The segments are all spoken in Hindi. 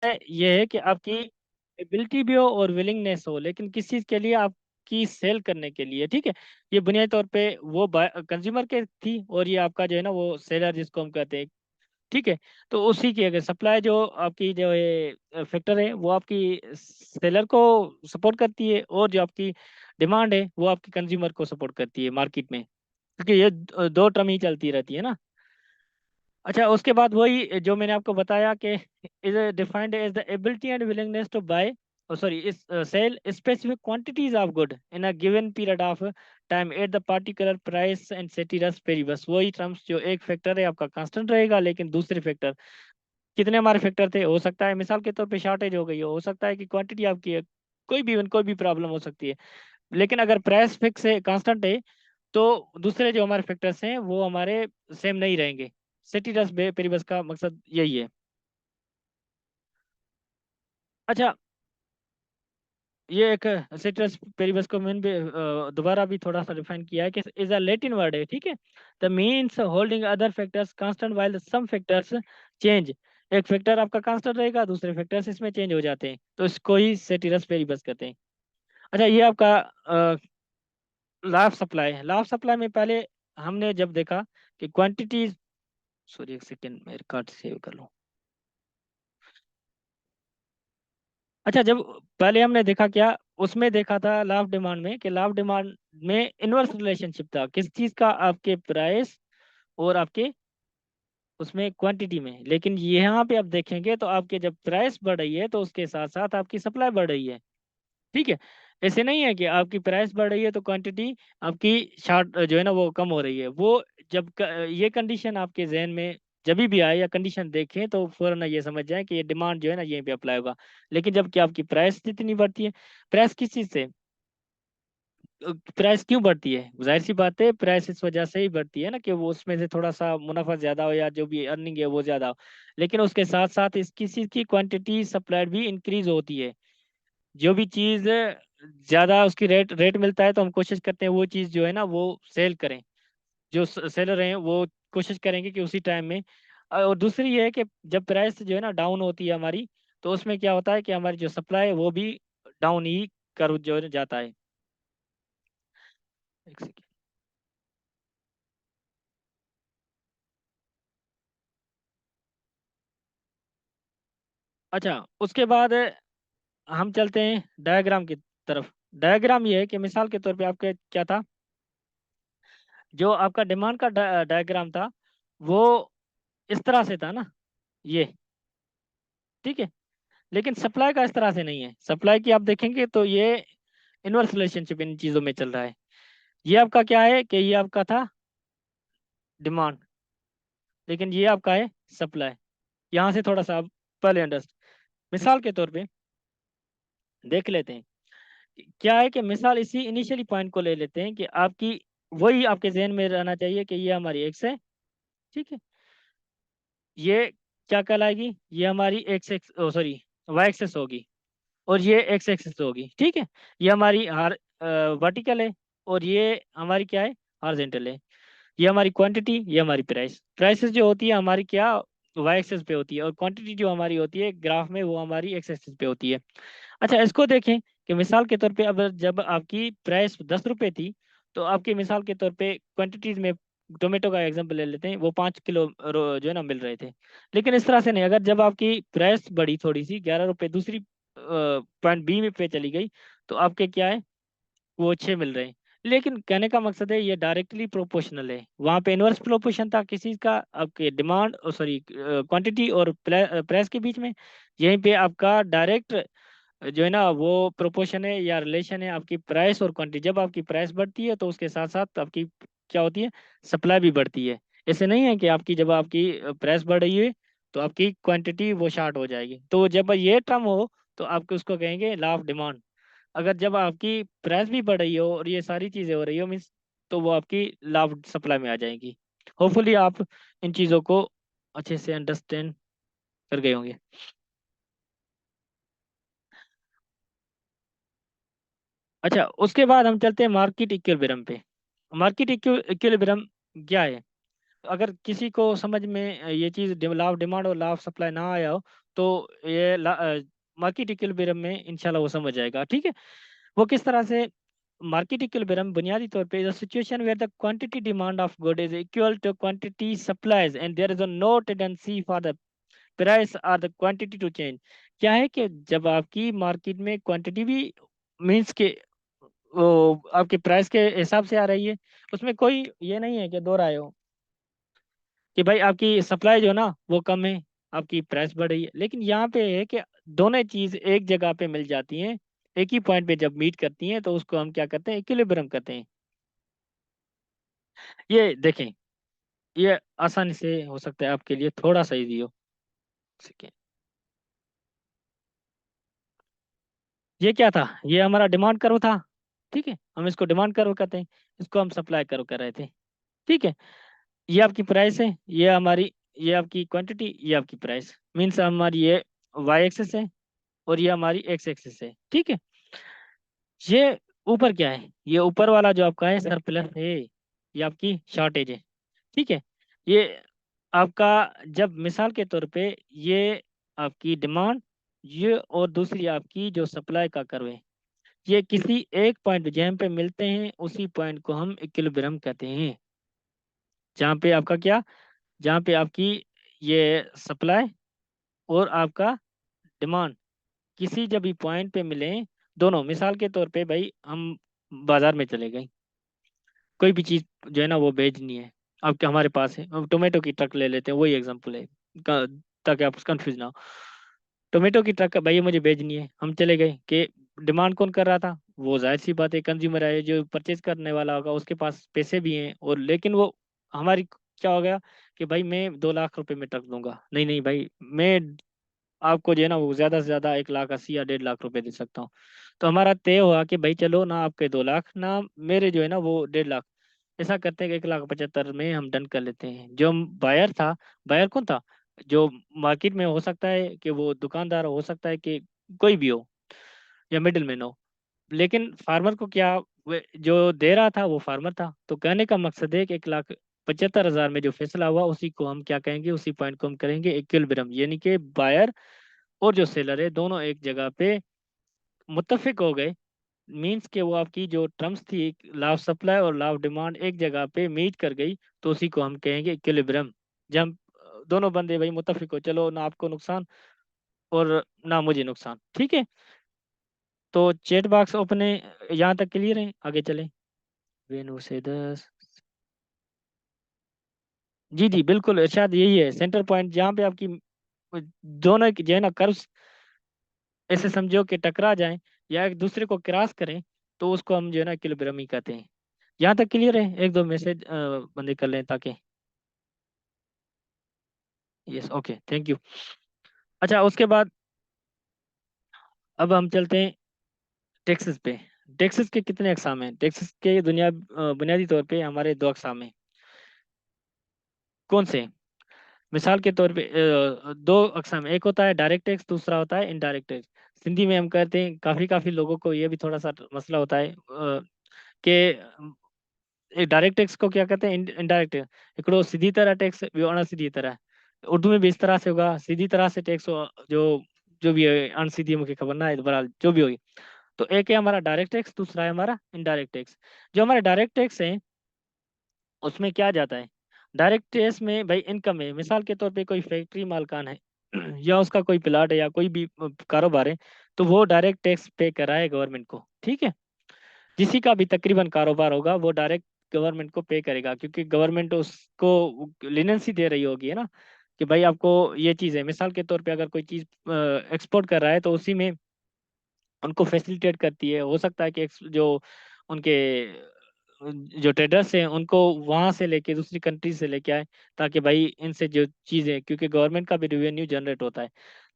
ये है कि आपकी एबिलिटी भी हो और विलिंगनेस हो, लेकिन किस चीज़ के लिए? आपकी सेल करने के लिए, ठीक है। ये बुनियादी तौर पे वो कंज्यूमर के थी, और ये आपका जो है ना वो सेलर जिसको हम कहते हैं, ठीक है। तो उसी की अगर सप्लाई जो आपकी जो है फैक्टर है वो आपकी सेलर को सपोर्ट करती है, और जो आपकी डिमांड है वो आपकी कंज्यूमर को सपोर्ट करती है मार्केट में, क्योंकि ये दो टर्म ही चलती रहती है ना। अच्छा, उसके बाद वही जो मैंने आपको बताया कि is defined as the ability and willingness to buy, sorry, इस sell specific quantities of good in a given period of time at the particular price and ceteris paribus. वही टर्म्स, जो एक फैक्टर है आपका कांस्टेंट रहेगा, लेकिन दूसरे फैक्टर, कितने हमारे फैक्टर थे, हो सकता है मिसाल के तौर पे शॉर्टेज हो गई हो सकता है कि क्वांटिटी आपकी है, कोई भी प्रॉब्लम हो सकती है। लेकिन अगर प्राइस फिक्स है, कांस्टेंट है, तो दूसरे जो हमारे फैक्टर्स हैं वो हमारे सेम नहीं रहेंगे। सेटिरस पेरिबस का मकसद यही है। अच्छा, ये एक सेटिरस पेरिबस को मैंने भी दोबारा भी थोड़ा सा डिफाइन किया है कि इज अ लैटिन वर्ड है, ठीक है। The means holding other factors constant while some factors change. एक फैक्टर आपका कांस्टेंट रहेगा, दूसरे फैक्टर्स इसमें चेंज हो जाते हैं, तो इसको ही सेटिरस पेरिबस कहते हैं। अच्छा, ये आपका लाफ सप्लाई है। लाफ सप्लाई में पहले हमने जब देखा कि क्वांटिटी, सॉरी एक सेकेंड मेरे कार्ड सेव कर लो। अच्छा, जब पहले हमने देखा क्या, उसमें देखा था लाभ डिमांड में, कि लाभ डिमांड में इनवर्स रिलेशनशिप था, किस चीज का? आपके प्राइस और आपके उसमें क्वांटिटी में। लेकिन यहाँ पे आप देखेंगे तो आपके जब प्राइस बढ़ रही है तो उसके साथ साथ आपकी सप्लाई बढ़ रही है, ठीक है। ऐसे नहीं है कि आपकी प्राइस बढ़ रही है तो क्वांटिटी आपकी शार्ट जो है ना वो कम हो रही है। वो जब ये कंडीशन आपके जहन में जब भी आए या कंडीशन देखें तो फौरन ये समझ जाए कि ये डिमांड जो है ना यहीं पे अप्लाई होगा। लेकिन जब कि आपकी प्राइस जितनी बढ़ती है, प्राइस किस चीज़ से, प्राइस क्यों बढ़ती है? जाहिर सी बात है, प्राइस इस वजह से ही बढ़ती है ना कि वो उसमें से थोड़ा सा मुनाफा ज्यादा हो या जो भी अर्निंग है वो ज्यादा हो। लेकिन उसके साथ साथ इसकी चीज की क्वांटिटी सप्लाई भी इंक्रीज होती है। जो भी चीज ज्यादा उसकी रेट रेट मिलता है तो हम कोशिश करते हैं वो चीज जो है ना वो सेल करें। जो सेलर हैं वो कोशिश करेंगे कि उसी टाइम में। और दूसरी ये है कि जब प्राइस जो है ना डाउन होती है हमारी, तो उसमें क्या होता है कि हमारी जो सप्लाई है वो भी डाउन ही कर जो है जाता है। एक सेकेंड। अच्छा, उसके बाद हम चलते हैं डायग्राम की तरफ। डायग्राम ये है कि मिसाल के तौर पे आपके क्या था, जो आपका डिमांड का डायग्राम था वो इस तरह से था ना, ये, ठीक है। लेकिन सप्लाई का इस तरह से नहीं है। सप्लाई की आप देखेंगे तो ये इनवर्स रिलेशनशिप इन चीज़ों में चल रहा है। ये आपका क्या है कि ये आपका था डिमांड, लेकिन ये आपका है सप्लाई। यहाँ से थोड़ा सा आप पहले अंडरस्टैंड, मिसाल के तौर पे देख लेते हैं। क्या है कि मिसाल इसी इनिशियली पॉइंट को ले लेते हैं कि आपकी, वही आपके जहन में रहना चाहिए कि ये हमारी एक्स है, ठीक है। ये क्या कहलाएगी? ये हमारी X X, sorry, Y axis होगी, और ये एक्स एक्सेस होगी, ठीक है। ये हमारी हार वर्टिकल है, और ये हमारी क्या है, हॉरिजॉन्टल है। ये हमारी क्वांटिटी, ये हमारी प्राइस। प्राइसेस जो होती है हमारी क्या, वाई एक्सेस पे होती है, और क्वांटिटी जो हमारी होती है ग्राफ में वो हमारी एक्स एक्सेस पे होती है। अच्छा, इसको देखें कि मिसाल के तौर पे अब जब आपकी प्राइस 10 रुपये थी, तो आपकी मिसाल के तौर पे क्वांटिटीज में टोमेटो का एग्जांपल ले लेते हैं, वो 5 किलो जो है ना मिल रहे थे। लेकिन इस तरह से नहीं, अगर जब आपकी प्राइस बढ़ी थोड़ी सी 11 रुपये, दूसरी पॉइंट बी में पे चली गई, तो आपके क्या है, वो 6 मिल रहे हैं। लेकिन कहने का मकसद है ये डायरेक्टली प्रोपोर्शनल है। वहां पे इनवर्स प्रोपोर्शन था किस चीज का, आपके डिमांड और सॉरी क्वांटिटी और प्राइस के बीच में। यहीं पे आपका डायरेक्ट जो है ना वो प्रोपोर्शन है या रिलेशन है आपकी प्राइस और क्वांटिटी। जब आपकी प्राइस बढ़ती है तो उसके साथ साथ आपकी क्या होती है, सप्लाई भी बढ़ती है। ऐसे नहीं है कि आपकी जब आपकी प्राइस बढ़ रही है तो आपकी क्वांटिटी वो शार्ट हो जाएगी। तो जब ये टर्म हो तो आपको उसको कहेंगे लॉ ऑफ डिमांड। अगर जब आपकी प्राइस भी बढ़ रही हो और ये सारी चीजें हो रही हो मीन्स, तो वो आपकी लॉ ऑफ सप्लाई में आ जाएगी। होपफुली आप इन चीजों को अच्छे से अंडरस्टैंड कर गए होंगे। अच्छा, उसके बाद हम चलते हैं मार्केट इक्विलिब्रियम पे। मार्केट इक्विलिब्रियम क्या है? अगर किसी को समझ में ये चीज़ लॉ ऑफ डिमांड और लॉ ऑफ सप्लाई ना आया हो, तो ये मार्केट इक्विलिब्रियम में इंशाल्लाह वो समझ जाएगा। ठीक है। वो किस तरह से मार्केट इक्विलिब्रियम बुनियादी तौर पे the situation where the quantity demand of good is equal to quantity supplies and there is no tendency for the price और द क्वांटिटी टू चेंज। क्या है कि जब आपकी मार्केट में क्वांटिटी भी मीन्स के वो आपके प्राइस के हिसाब से आ रही है, उसमें कोई ये नहीं है कि दो राय हो कि भाई आपकी सप्लाई जो है ना वो कम है, आपकी प्राइस बढ़ रही है। लेकिन यहाँ पे है कि दोनों चीज एक जगह पे मिल जाती हैं, एक ही पॉइंट पे जब मीट करती हैं, तो उसको हम क्या करते हैं, इक्विलिब्रियम करते हैं। ये देखें, ये आसानी से हो सकता है आपके लिए थोड़ा सा इजी हो सके। ये क्या था, ये हमारा डिमांड कर्व था। ठीक है, हम इसको डिमांड कर्व कहते हैं, इसको हम सप्लाई कर्व कर रहे थे। ठीक है। ये आपकी प्राइस है, ये हमारी, ये आपकी क्वांटिटी, ये आपकी प्राइस, मीन्स हमारी ये वाई एक्सेस है और ये हमारी एक्स एक्सेस है। ठीक है। ये ऊपर क्या है, ये ऊपर वाला जो आपका है सरप्लस है, ये आपकी शॉर्टेज है। ठीक है। ये आपका, जब मिसाल के तौर पे ये आपकी डिमांड, ये और दूसरी आपकी जो सप्लाई का कर्व है, ये किसी एक पॉइंट जहाँ पे मिलते हैं, उसी पॉइंट को हम इक्विलिब्रियम कहते हैं। जहाँ पे आपका क्या, जहाँ पे आपकी ये सप्लाई और आपका डिमांड किसी जब भी पॉइंट पे मिले, दोनों, मिसाल के तौर पे भाई हम बाजार में चले गए, कोई भी चीज जो है ना वो बेचनी है, आपके हमारे पास है, हम टोमेटो की ट्रक ले लेते हैं, वही एग्जांपल है ताकि आप कंफ्यूज ना हो। टोमेटो की ट्रक भाई ये मुझे भेजनी है, हम चले गए कि डिमांड कौन कर रहा था, वो जाहिर सी बात है कंज्यूमर है, जो परचेज करने वाला होगा उसके पास पैसे भी हैं, और लेकिन वो हमारी क्या हो गया कि भाई मैं 2 लाख रुपए में ट्रक दूंगा, नहीं नहीं भाई, मैं आपको जो है ना वो ज्यादा से ज्यादा 1 लाख 80 या 1.5 लाख रुपए दे सकता हूँ। तो हमारा तय हुआ कि भाई चलो ना आपके 2 लाख, ना मेरे जो है ना वो 1.5 लाख, ऐसा करते हैं कि 1 लाख 75 में हम डन कर लेते हैं। जो बायर था, बायर कौन था, जो मार्केट में हो सकता है कि वो दुकानदार हो सकता है कि कोई भी हो, या मिडिल मैन हो, लेकिन फार्मर को क्या, जो दे रहा था वो फार्मर था। तो कहने का मकसद है कि 1,75,000 में जो फैसला हुआ उसी को हम क्या कहेंगे, उसी पॉइंट को हम करेंगे इक्विलिब्रियम, यानी कि बायर और जो सेलर है दोनों एक जगह पे मुत्तफिक हो गए। मीन्स के वो आपकी जो टर्म्स थी, लॉ ऑफ सप्लाई और लॉ ऑफ डिमांड एक जगह पे मीट कर गई, तो उसी को हम कहेंगे इक्विलिब्रियम। जब दोनों बंदे भाई मुत्तफिक हो, चलो ना आपको नुकसान और ना मुझे नुकसान। ठीक है। तो चेट बॉक्स ओपन है, यहाँ तक क्लियर है, आगे चले। वेन्यू से 10। जी जी बिल्कुल, शायद यही है सेंटर पॉइंट, जहाँ पे आपकी दोनों जो है ना कर्व्स ऐसे समझो कि टकरा जाएं या एक दूसरे को क्रॉस करें, तो उसको हम जो है ना इक्विलिब्रियम ही कहते हैं। यहाँ तक क्लियर है, एक दो मैसेज बंदे कर लें ताकि। Yes, okay, thank you. अच्छा, उसके बाद अब हम चलते हैं टैक्सेस पे। टैक्सेस के कितने अकसाम हैं, टैक्सेस के दुनिया बुनियादी तौर पे हमारे दो अकसाम हैं। कौन से, मिसाल के तौर पे दो अकसाम, एक होता है डायरेक्ट टैक्स, दूसरा होता है इनडायरेक्ट टैक्स। सिंधी में हम कहते हैं, काफी काफी लोगों को ये भी थोड़ा सा मसला होता है कि डायरेक्ट टैक्स को क्या कहते हैं, इनडायरेक्ट। हिकिड़ो सीधी तरह टैक्स, ॿियो अणसीधी तरह। उर्दू में भी इस तरह से होगा, सीधी तरह से टैक्स जो जो भी है, अणसीधी मुझे खबर ना है, बहरहाल जो भी होगी। तो एक है हमारा डायरेक्ट टैक्स, दूसरा है हमारा इनडायरेक्ट टैक्स। जो हमारा डायरेक्ट टैक्स है, उसमें क्या जाता है, डायरेक्ट टैक्स में भाई इनकम है, मिसाल के तौर पे कोई फैक्ट्री मालकान है या उसका कोई प्लाट है या कोई भी कारोबार है, तो वो डायरेक्ट टैक्स पे कराए गवर्नमेंट को। ठीक है। किसी का भी तकरीबन कारोबार होगा वो डायरेक्ट गवर्नमेंट को पे करेगा, क्योंकि गवर्नमेंट उसको लिनेंसी दे रही होगी, है ना, कि भाई आपको ये चीज़ है। मिसाल के तौर पे अगर कोई चीज़ एक्सपोर्ट कर रहा है, तो उसी में उनको फैसिलिटेट करती है। हो सकता है कि जो उनके जो ट्रेडर्स हैं उनको वहां से लेके दूसरी कंट्री से लेके आए, ताकि भाई इनसे जो चीज़ें, क्योंकि गवर्नमेंट का भी रेवेन्यू जनरेट होता है,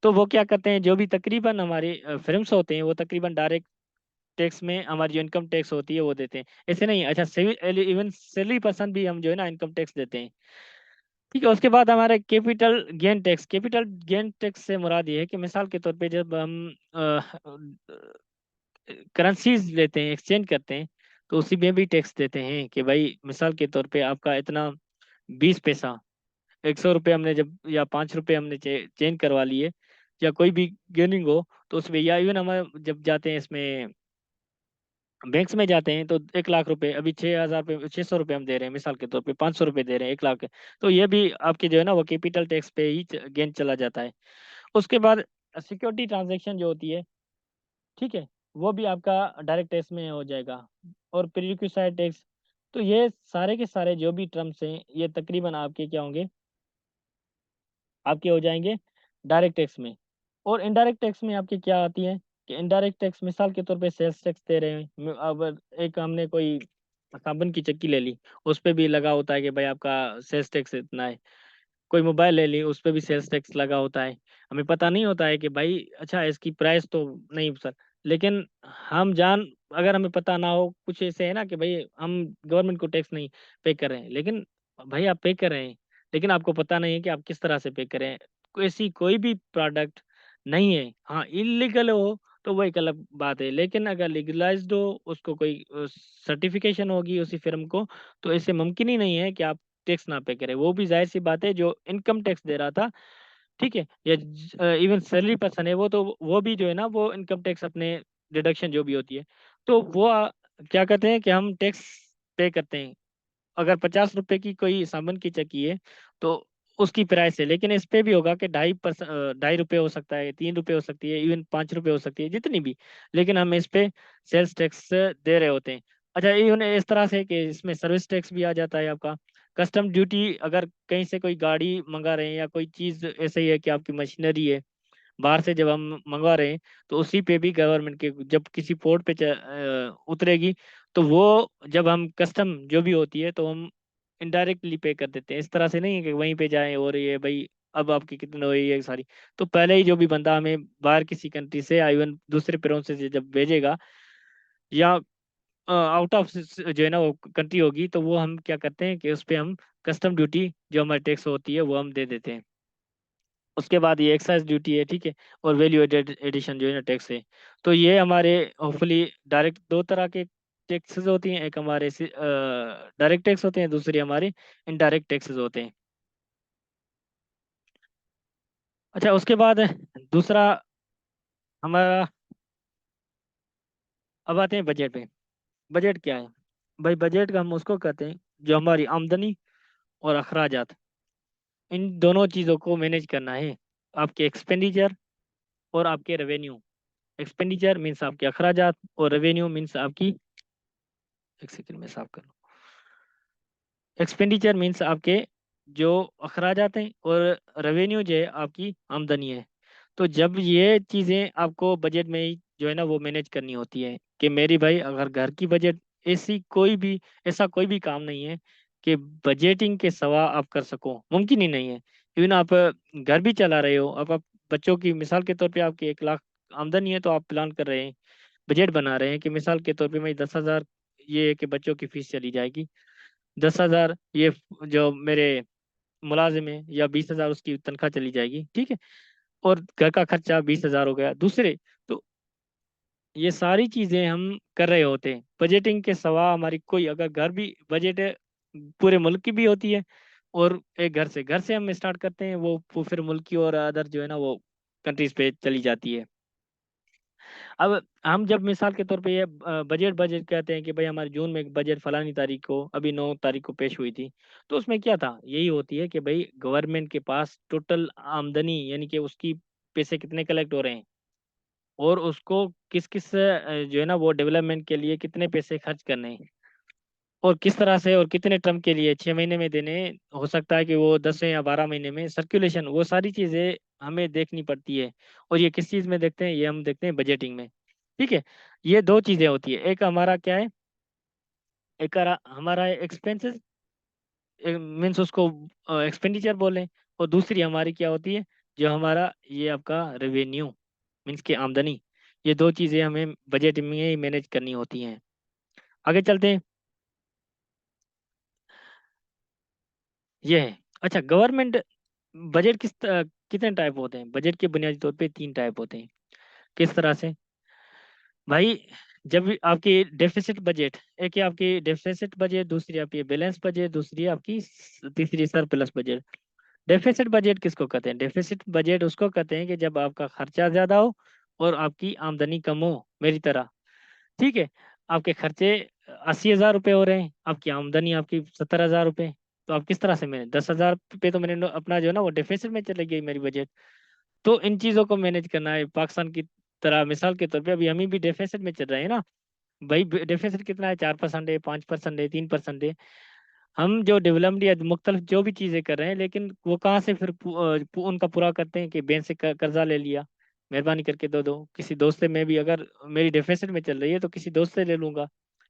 तो वो क्या करते हैं, जो भी तकरीबन हमारे फिल्म्स होते हैं वो तकरीबन डायरेक्ट टैक्स में हमारी जो इनकम टैक्स होती है वो देते हैं। ऐसे नहीं, अच्छा सिविल इवन सैलरी पर्सन भी हम जो है ना इनकम टैक्स देते हैं। ठीक है। उसके बाद हमारे capital gain tax. Capital gain tax से मुराद ये है कि मिसाल के तौर पे जब हम करेंसीज लेते हैं, एक्सचेंज करते हैं, तो उसी में भी टैक्स देते हैं कि भाई मिसाल के तौर पे आपका इतना 20 पैसा। 100 रुपये हमने जब, या 5 रुपये हमने चेंज करवा लिए, या कोई भी गेनिंग हो, तो उसमें, या इवन हम जब जाते हैं इसमें बैंक्स में जाते हैं, तो 1 लाख रुपए अभी 6,000 रुपये, 600 रुपये हम दे रहे हैं मिसाल के तौर पे, 500 रुपये दे रहे हैं 1 लाख के। तो ये भी आपके जो है ना वो कैपिटल टैक्स पे ही गेन चला जाता है। उसके बाद सिक्योरिटी ट्रांजैक्शन जो होती है, ठीक है, वो भी आपका डायरेक्ट टैक्स में हो जाएगा। और प्रीरिक्विसाइट टैक्स। तो ये सारे के सारे जो भी टर्म्स हैं, ये तकरीबन आपके क्या होंगे, आपके हो जाएंगे डायरेक्ट टैक्स में। और इनडायरेक्ट टैक्स में आपके क्या आती है, कि इनडायरेक्ट टैक्स मिसाल के तौर पे सेल्स टैक्स दे रहे हैं। अब एक हमने कोई साबुन की चक्की ले ली, उस पे भी लगा होता है कि भाई आपका सेल्स टैक्स इतना है। कोई मोबाइल ले ली, उस पे भी सेल्स टैक्स लगा होता है। हमें पता नहीं होता है कि भाई अच्छा इसकी प्राइस तो नहीं सर, लेकिन हम जान, अगर हमें पता ना हो, कुछ ऐसे है ना कि भाई हम गवर्नमेंट को टैक्स नहीं पे कर रहे हैं, लेकिन भाई आप पे कर रहे हैं, लेकिन आपको पता नहीं है कि आप किस तरह से पे करें। ऐसी कोई भी प्रोडक्ट नहीं है, हाँ इलीगल हो तो वो एक अलग बात है, लेकिन अगर लीगलाइज्ड हो, उसको कोई सर्टिफिकेशन होगी उसी फिर्म को, तो ऐसे मुमकिन ही नहीं है कि आप टैक्स ना पे करे। वो भी जाहिर सी बात है, जो इनकम टैक्स दे रहा था, ठीक है, या इवन सैलरी पर्सन है, वो तो वो भी जो है ना वो इनकम टैक्स अपने डिडक्शन जो भी होती है, तो वो क्या कहते हैं कि हम टैक्स पे करते हैं। अगर 50 रुपए की कोई साबुन की चक्की है, तो उसकी प्राइस है, लेकिन इस पे भी होगा कि 2.5 रुपये हो सकता है, 3 रुपये हो सकती है, इवन 5 रुपये हो सकती है, जितनी भी, लेकिन हम इस पे सेल्स टैक्स दे रहे होते हैं। अच्छा, इवन इस तरह से कि इसमें सर्विस टैक्स भी आ जाता है आपका। कस्टम ड्यूटी, अगर कहीं से कोई गाड़ी मंगा रहे हैं, या कोई चीज़ ऐसे ही है कि आपकी मशीनरी है, बाहर से जब हम मंगवा रहे हैं, तो उसी पे भी गवर्नमेंट के जब किसी पोर्ट पे उतरेगी, तो वो जब हम कस्टम जो भी होती है, तो हम इनडायरेक्टली पे कर देते हैं। इस तरह से नहीं है कि वहीं पे जाएं और ये भाई अब आपकी कितनी हुई है सारी, तो पहले ही जो भी बंदा हमें बाहर किसी कंट्री से, इवन दूसरे पेरों से जब भेजेगा, या आउट ऑफ जो है ना वो कंट्री होगी, तो वो हम क्या करते हैं कि उस पे हम कस्टम ड्यूटी जो हमारी टैक्स होती है वो हम दे देते हैं। उसके बाद ये एक्साइज ड्यूटी है, ठीक है, और वैल्यू एडेड एडिशन जो है ना टैक्स है। तो ये हमारे होपफुली डायरेक्ट दो तरह के टैक्सेस होती हैं, एक हमारे डायरेक्ट टैक्स होते हैं, दूसरी हमारे इनडायरेक्ट टैक्सेस होते हैं। अच्छा, उसके बाद दूसरा हमारा, अब आते हैं बजट पे। बजट क्या है भाई? बजट का हम उसको कहते हैं जो हमारी आमदनी और अखराजात, इन दोनों चीज़ों को मैनेज करना है। आपके एक्सपेंडिचर और आपके रेवेन्यू। एक्सपेंडिचर मीन्स आपके अखराजात, और रेवेन्यू मीन्स आपकी, एक सेकंड में साफ कर लूं। एक्सपेंडिचर मीन्स आपके जो अखराजात हैं, और रेवेन्यू जो है आपकी आमदनी है। तो जब ये चीज़ें आपको बजट में ही जो है ना वो मैनेज करनी होती है, कि मेरी भाई अगर घर की बजट, ऐसी कोई भी, ऐसा कोई भी काम नहीं है कि बजटिंग के सिवा आप कर सको, मुमकिन ही नहीं है। इवन आप घर भी चला रहे हो, आप बच्चों की मिसाल के तौर पे आपकी 1 लाख आमदनी है, तो आप प्लान कर रहे हैं, बजट बना रहे हैं कि मिसाल के तौर पे मैं 10,000, ये है कि बच्चों की फीस चली जाएगी, 10,000 ये जो मेरे मुलाजिम है, या 20,000 उसकी तनख्वाह चली जाएगी, ठीक है, और घर का खर्चा 20,000 हो गया दूसरे। तो ये सारी चीजें हम कर रहे होते हैं बजटिंग के सिवा। हमारी कोई अगर घर भी बजट है, पूरे मुल्क की भी होती है, और एक घर से हम स्टार्ट करते हैं, वो फिर मुल्क की और अदर जो है ना वो कंट्रीज पे चली जाती है। अब हम जब मिसाल के तौर पे ये बजट बजट कहते हैं कि भाई हमारे जून में एक बजट फलानी तारीख को, अभी 9 तारीख को पेश हुई थी, तो उसमें क्या था, यही होती है कि भाई गवर्नमेंट के पास टोटल आमदनी, यानी कि उसकी पैसे कितने कलेक्ट हो रहे हैं, और उसको किस किस जो है ना वो डेवलपमेंट के लिए कितने पैसे खर्च करने हैं, और किस तरह से, और कितने टर्म के लिए, 6 महीने में देने, हो सकता है कि वो 10 या 12 महीने में, सर्कुलेशन, वो सारी चीज़ें हमें देखनी पड़ती है। और ये किस चीज़ में देखते हैं, ये हम देखते हैं बजटिंग में, ठीक है। ये दो चीज़ें होती है, एक हमारा क्या है, एक हमारा एक्सपेंसेस, मीन्स उसको एक्सपेंडिचर बोलें, और दूसरी हमारी क्या होती है, जो हमारा ये आपका रेवेन्यू, मीन्स की आमदनी। ये दो चीज़ें हमें बजट में ही मैनेज करनी होती हैं। आगे चलते हैं। ये है। अच्छा, गवर्नमेंट बजट कितने टाइप होते हैं? बजट के बुनियादी तौर पे 3 टाइप होते हैं। किस तरह से भाई? जब भी आपकी डेफिसिट बजट, एक है आपकी डेफिसिट बजट, दूसरी आपकी बैलेंस बजट, दूसरी आपकी तीसरी सरप्लस बजट। डेफिसिट बजट किसको कहते हैं? डेफिसिट बजट उसको कहते हैं कि जब आपका खर्चा ज्यादा हो और आपकी आमदनी कम हो, मेरी तरह। ठीक है, आपके खर्चे 80,000 रुपये हो रहे हैं, आपकी आमदनी आपकी 70,000 रुपये, तो आप किस तरह से? मैंने 10,000 रुपये तो मैंने अपना जो है ना वो डेफिसिट में चले गई मेरी बजट। तो इन चीज़ों को मैनेज करना है पाकिस्तान की तरह। मिसाल के तौर पे अभी हम भी डेफिसिट में चल रहे हैं ना भाई। डेफिसिट कितना है? 4% है, 5% है, 3% है। हम जो डेवलपमेंट या मुख्तलिफ जो भी चीज़ें कर रहे हैं, लेकिन वो कहाँ से फिर उनका पूरा करते हैं कि बैंक से कर्जा ले लिया, मेहरबानी करके दो दो। किसी दोस्त से, मैं भी अगर मेरी डेफिसिट में चल रही है तो किसी दोस्त से ले लूंगा।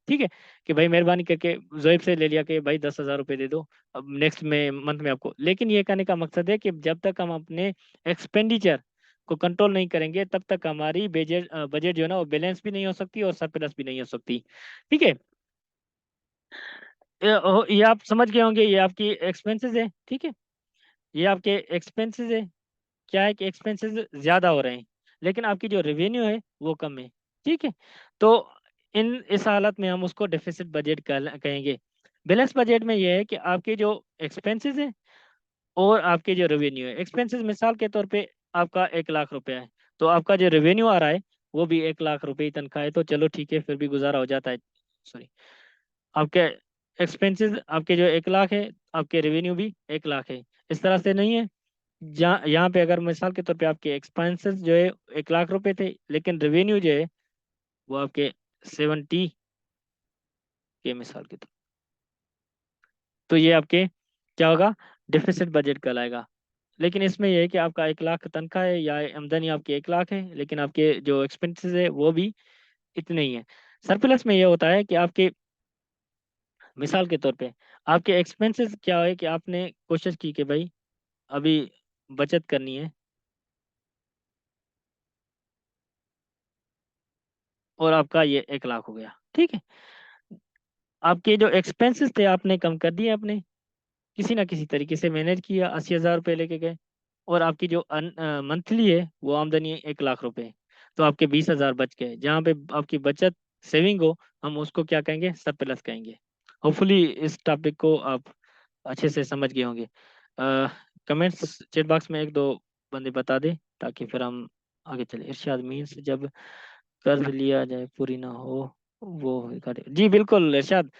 ठीक है, कि भाई मेहरबानी करके जोएब से ले लिया कि भाई 10,000 रुपये दे दो अब नेक्स्ट में मंथ में आपको। लेकिन ये कहने का मकसद है कि जब तक हम अपने एक्सपेंडिचर को कंट्रोल नहीं करेंगे तब तक हमारी बजट बजट जो है ना वो बैलेंस भी नहीं हो सकती और सरप्लस भी नहीं हो सकती। ठीक है, ये आप समझ गए होंगे, ये आपकी एक्सपेंसेस है। ठीक है, ये आपके एक्सपेंसेस है। क्या है कि एक्सपेंसेस ज्यादा हो रहे हैं लेकिन आपकी जो रेवेन्यू है वो कम है। ठीक है, तो इस हालत में हम उसको डेफिसिट बजट कहेंगे। बैलेंस बजट में ये है कि आपके जो एक्सपेंसेस है और आपके जो रेवेन्यू है। एक्सपेंसेस मिसाल के तौर पे आपका 1 लाख रुपया है, तो आपका जो रेवेन्यू आ रहा है वो भी 1 लाख रुपए ही तनख्वाह है, तो चलो ठीक है, फिर भी गुजारा हो जाता है। सॉरी, आपके एक्सपेंसेस आपके जो 1 लाख है, आपके रेवेन्यू भी 1 लाख है। इस तरह से नहीं है। जहाँ यहाँ पे अगर मिसाल के तौर पे आपके एक्सपेंसेस जो है 1 लाख रुपए थे, लेकिन रेवेन्यू जो है वो आपके 70 के मिसाल के तौर, तो ये आपके क्या होगा? डिफिसिट बजट कहलाएगा। लेकिन इसमें यह है कि आपका 1 लाख तनख्वाह है या आमदनी आपकी 1 लाख है, लेकिन आपके जो एक्सपेंसेस है वो भी इतने ही है। सरप्लस में यह होता है कि आपके मिसाल के तौर पे आपके एक्सपेंसेस क्या है कि आपने कोशिश की कि भाई अभी बचत करनी है, और आपका ये 1 लाख हो गया। ठीक है, आपके जो एक्सपेंसेस थे आपने कम कर दिए, अपने किसी ना किसी तरीके से मैनेज किया, 80,000 रुपये लेके गए, और आपकी जो मंथली है वो आमदनी है 1 लाख रुपए, तो आपके 20,000 बच गए। जहाँ पे आपकी बचत सेविंग हो, हम उसको क्या कहेंगे? सरप्लस कहेंगे। होपफुली इस टॉपिक को आप अच्छे से समझ गए होंगे। कमेंट्स चैट बॉक्स में एक दो बंदे बता दे ताकि फिर हम आगे चले। इरशाद मीन्स जब कर्ज लिया जाए पूरी ना हो वो करे। जी बिल्कुल इरशाद,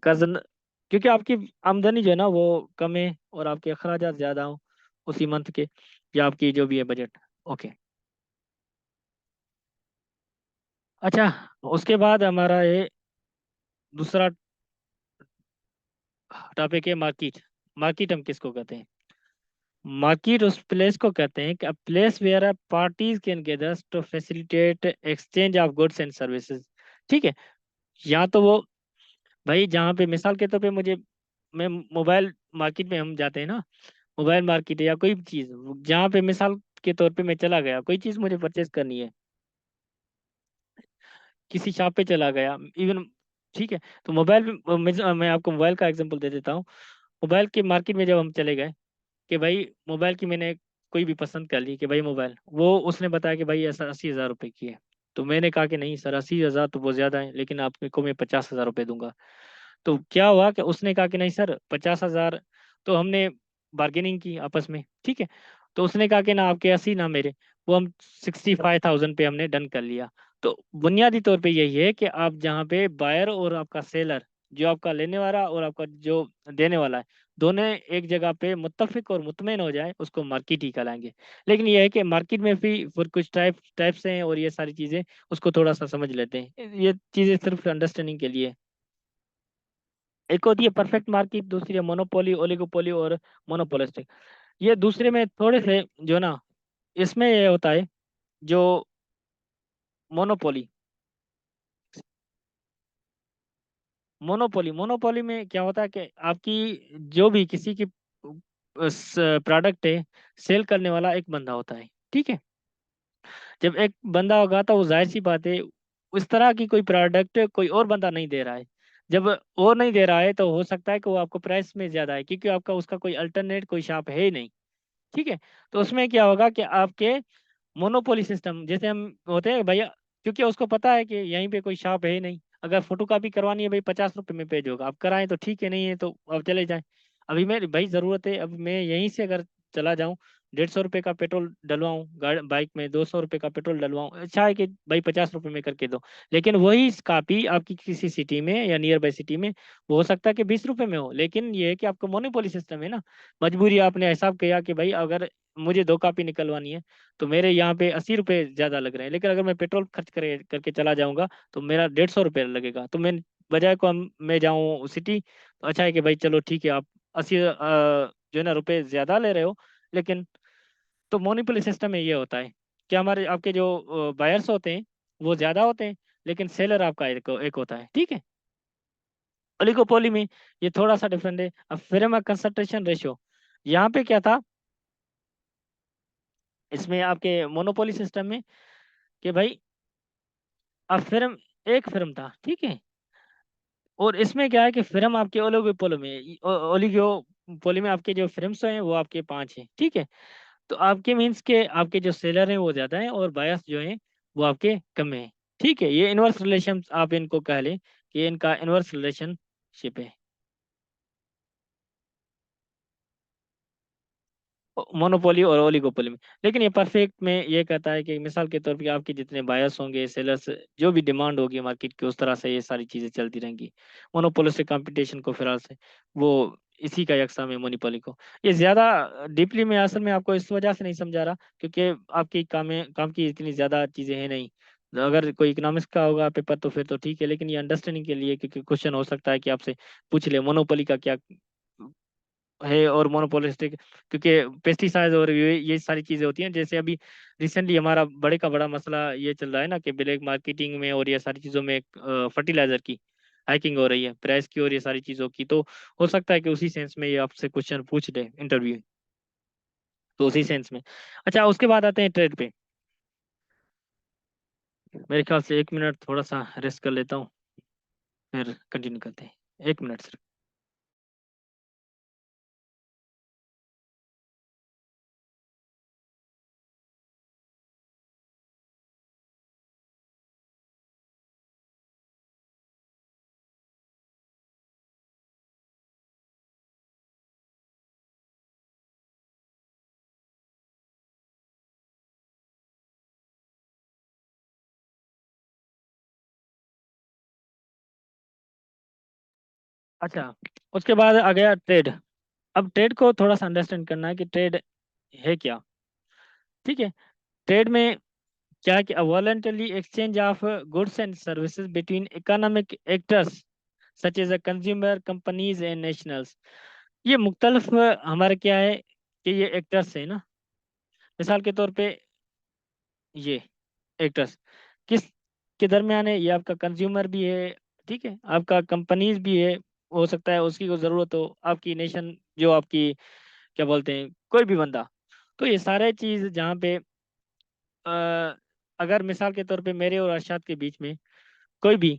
कर्ज क्योंकि आपकी आमदनी जो है ना वो कम है और आपके अखराजात ज्यादा हो उसी मंथ के, या आपकी जो भी है बजट। ओके, अच्छा, उसके बाद हमारा ये दूसरा टॉपिक है मार्केट। मार्केट हम किसको कहते हैं? मार्केट उस प्लेस को कहते हैं कि a place where parties can gather to facilitate exchange of goods and services. ठीक है, या तो वो भाई जहाँ पे मिसाल के तौर पे मुझे, मैं मोबाइल मार्केट में हम जाते हैं ना, मोबाइल मार्केट है या कोई भी चीज़, जहाँ पे मिसाल के तौर पे मैं चला गया, कोई चीज़ मुझे परचेज करनी है, किसी शॉप पे चला गया इवन। ठीक है, तो मोबाइल मैं आपको मोबाइल का एग्जांपल दे देता हूँ। मोबाइल के मार्केट में जब हम चले गए कि भाई मोबाइल की मैंने कोई भी पसंद कर ली कि भाई मोबाइल, वो उसने बताया कि भाई ऐसा 80,000 रुपये की है। तो मैंने कहा कि नहीं सर, 80,000 तो बहुत ज़्यादा है, लेकिन आपको मैं 50,000 रुपये दूंगा। तो क्या हुआ कि उसने कहा कि नहीं सर 50,000। तो हमने बार्गेनिंग की आपस में। ठीक है, तो उसने कहा कि ना आपके 80 ना मेरे, वो हम 65,000 पे हमने डन कर लिया। तो बुनियादी तौर पे यही है कि आप जहाँ पे बायर और आपका सेलर, जो आपका लेने वाला और आपका जो देने वाला है, दोनों एक जगह पे मुत्तफिक और मुतमईन हो जाए, उसको मार्केट ही कहलाएंगे। लेकिन यह है कि मार्केट में भी फिर कुछ टाइप्स हैं और ये सारी चीज़ें, उसको थोड़ा सा समझ लेते हैं। ये चीज़ें सिर्फ अंडरस्टैंडिंग के लिए। एक होती है परफेक्ट मार्केट, दूसरी है मोनोपोली, ओलिगोपोली और मोनोपोलिस्टिक। ये दूसरे में थोड़े से जो ना, इसमें ये होता है जो मोनोपोली, मोनोपोली मोनोपोली में क्या होता है कि आपकी जो भी किसी की प्रोडक्ट है, सेल करने वाला एक बंदा होता है। ठीक है, जब एक बंदा होगा तो वो जाहिर सी बात है उस तरह की कोई प्रोडक्ट कोई और बंदा नहीं दे रहा है। जब और नहीं दे रहा है तो हो सकता है कि वो आपको प्राइस में ज्यादा है, क्योंकि आपका उसका कोई अल्टरनेट कोई शॉप है ही नहीं। ठीक है, तो उसमें क्या होगा कि आपके मोनोपोली सिस्टम, जैसे हम होते हैं भैया, क्योंकि उसको पता है कि यहीं पे कोई शॉप है ही नहीं। अगर फोटो कॉपी करवानी है भाई, 50 रुपये में पेज होगा, आप कराएं तो ठीक है, नहीं है तो अब चले जाएं। अभी मेरी भाई ज़रूरत है, अब मैं यहीं से अगर चला जाऊं, 150 रुपये का पेट्रोल डलवाऊं गाड़ी बाइक में, 200 रुपये का पेट्रोल डलवाऊं, अच्छा है कि भाई 50 रुपये में करके दो। लेकिन वही कॉपी आपकी किसी सिटी में या नियर बाई सिटी में वो हो सकता है कि 20 रुपये में हो, लेकिन ये है कि आपको मोनोपोली सिस्टम है ना। मजबूरी आपने हिसाब किया कि भाई अगर मुझे 2 कॉपी निकलवानी है तो मेरे यहाँ पे 80 रुपये ज्यादा लग रहे हैं, लेकिन अगर मैं पेट्रोल खर्च करके चला जाऊंगा तो मेरा 150 रुपये लगेगा। तो मैं बजाय को मैं जाऊँ सिटी, तो अच्छा है कि भाई चलो ठीक है, आप 80 जो है ना रुपए ज्यादा ले रहे हो, लेकिन तो मोनोपोली सिस्टम में ये होता है कि हमारे आपके जो बायर्स होते हैं वो ज्यादा होते हैं, लेकिन सेलर आपका एक होता है, ठीक है। ओलिगोपोली में ये थोड़ा सा डिफरेंट है। अब फिर कंसंट्रेशन रेशियो, यहाँ पे क्या था इसमें आपके मोनोपोली सिस्टम में, कि भाई अब फिल्म एक फिल्म था, ठीक है। और इसमें क्या है कि फिल्म आपके ओलिगोपोली में, ओलिगोपोली में आपके जो फिल्म्स हैं वो आपके 5 हैं, ठीक है। तो आपके मीन्स के आपके जो सेलर हैं वो ज्यादा हैं और बायर्स जो हैं वो आपके कम हैं, ठीक है। ये इनवर्स रिलेशन आप इनको कह लें कि ये इनका इनवर्स रिलेशनशिप है, मोनोपोली और ओलिगोपोली में। लेकिन ये परफेक्ट में ये कहता है कि मिसाल के तौर पे आपके जितने बायर्स होंगे, सेलर्स, जो भी डिमांड होगी मार्केट की, उस तरह से ये सारी चीजें चलती रहेंगी। मोनोपोली से कंपटीशन को फिलहाल से वो इसी का यकसा है मोनोपोली को। ये ज्यादा डीपली में असल में आपको इस वजह से नहीं समझा रहा क्योंकि आपकी काम की इतनी ज्यादा चीजें हैं नहीं। अगर कोई इकोनॉमिक्स का होगा पेपर तो फिर तो ठीक है, लेकिन ये अंडरस्टैंडिंग के लिए, क्योंकि क्वेश्चन हो सकता है कि आपसे पूछ ले मोनोपोली का क्या है और मोनोपोलिस्टिक, क्योंकि पेस्टिसाइड और ये सारी चीजें होती हैं। जैसे अभी रिसेंटली हमारा बड़े का बड़ा मसला ये चल रहा है ना कि ब्लैक मार्केटिंग में और ये सारी चीजों में फर्टिलाइजर की हाइकिंग हो रही है, प्राइस की और ये सारी चीजों की। तो हो सकता है कि उसी सेंस में ये आपसे क्वेश्चन पूछ ले इंटरव्यू, तो उसी सेंस में। अच्छा, उसके बाद आते हैं ट्रेड पे। मेरे ख्याल से 1 मिनट थोड़ा सा रेस्ट कर लेता हूँ, फिर कंटिन्यू करते हैं। 1 मिनट सिर्फ। अच्छा, उसके बाद आ गया ट्रेड। अब ट्रेड को थोड़ा सा अंडरस्टैंड करना है कि ट्रेड है क्या, ठीक है। ट्रेड में क्या कि voluntary exchange of goods and services between economic actors such as a consumer companies and nationals. ये मुख्तलिफ हमारे क्या है कि ये एक्टर्स है ना। मिसाल के तौर पे ये एक्टर्स किस के दरमियान है, ये आपका कंज्यूमर भी है, ठीक है, आपका कंपनीज भी है, हो सकता है उसकी को ज़रूरत हो, आपकी नेशन जो आपकी क्या बोलते हैं कोई भी बंदा। तो ये सारे चीज़ जहाँ पे अगर मिसाल के तौर पे मेरे और अरशद के बीच में कोई भी